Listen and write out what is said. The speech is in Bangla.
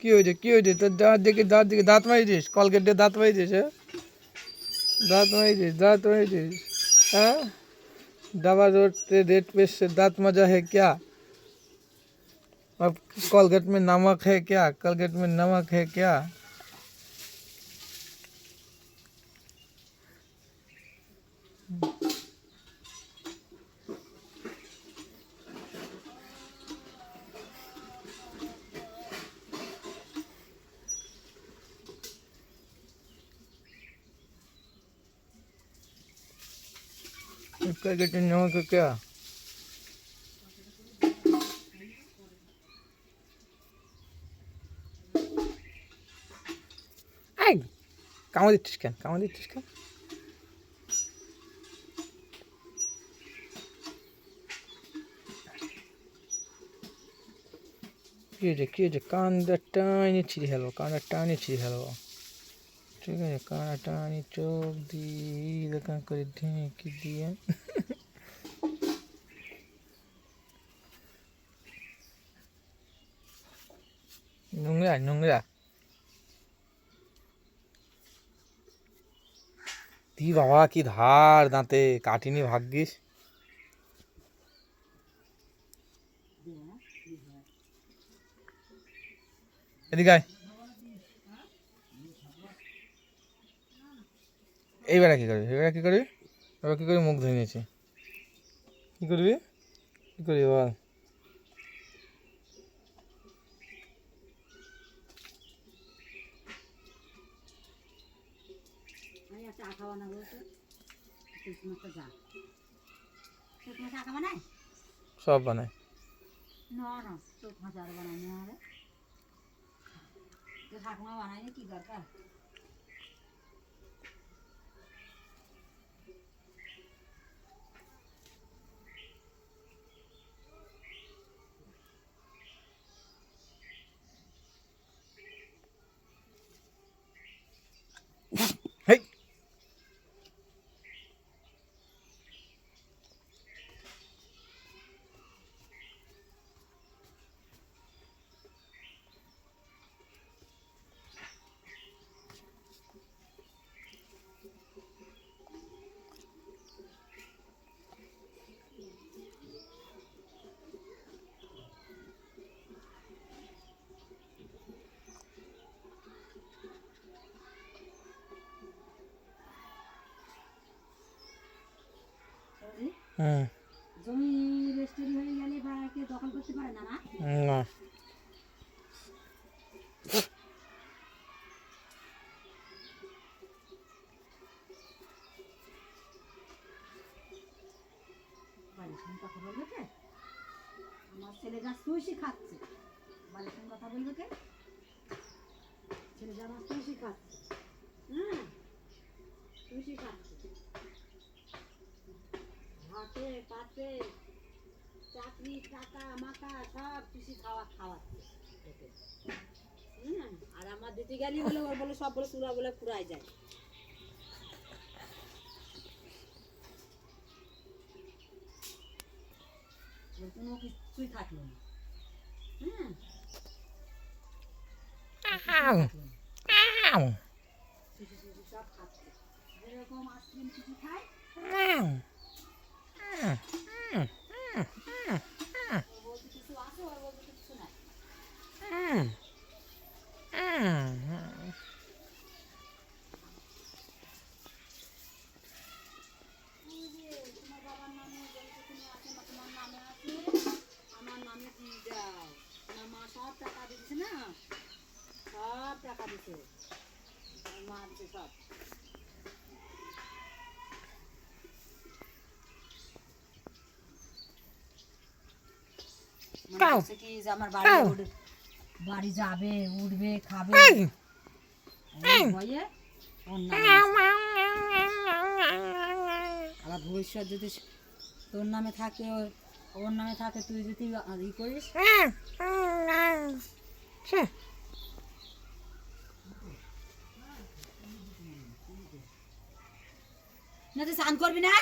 কি হয়েছে তোর দাঁত দিকে দাঁত মারিছিস, কলগেট দিয়ে দাঁত মারিছিস? হ্যাঁ, दांत मारिছিস হ্যাঁ? दवा रोते रेट पे से दांत मजा है क्या? अब कोलगेट में नमक है क्या? कोलगेट में नमक है क्या? कोलगेट में नमक है क्या? এই কামড় দিচ্ছিস কেন? কি হয়েছে? কানটা টানি ছিঁড়ে ফেলবো, ঠিক আছে? কানটা টানি চোখ দিয়ে এরকম করে ঢেঁকি দিয়ে নোংরা দি বাবা, কি ধার দাঁতে, কাটিনি ভাগ্যিস। এদিকে আয়। এইবারে কি করবি? এবার কি করবি? মুখ ধুয়ে নিয়েছি। কি করবি বল? সব বানায়। হেই জমি রেজিস্ট্রি হয়ে গেলে ভাড়াকে দখল করতে পারে না? না, বাড়ির সঙ্গে কথা বলবে কে? আমার ছেলেরা সুশি খাচ্ছে, বাড়ির সঙ্গে কথা বলবে কে? ছেলেরা আমার সুশি খাচ্ছে, সুশি খাচ্ছে, ভাতে পাতে চাকরি টাকা মাকা সব কিছু খাওয়াচ্ছে। আর আমার দিতে গেলি বলে ওর বলে সব বলে চুলা বলে ফুরাই যায়। কোনো কিছুই থাকলো না। সব খাচ্ছে, যেরকম আইসক্রিম কিছু খায় বলতে কিছু আছে, ওর বলতে কিছু নাই। তোমার বাবার নামে জমিটুকুনি আছে না, তোমার নামে আছে, আমার নামে দিয়ে যাও। আমার মা সব টাকা দিচ্ছে না, সব টাকা দিচ্ছে, মা দিচ্ছে সব। কি আমার বাড়ি যাবে, উঠবে, খাবে, আবার ভবিষ্যৎ যদি তোর নামে থাকে, ওর নামে থাকে, তুই যদি ই করিস, না তুই স্নান করবি না?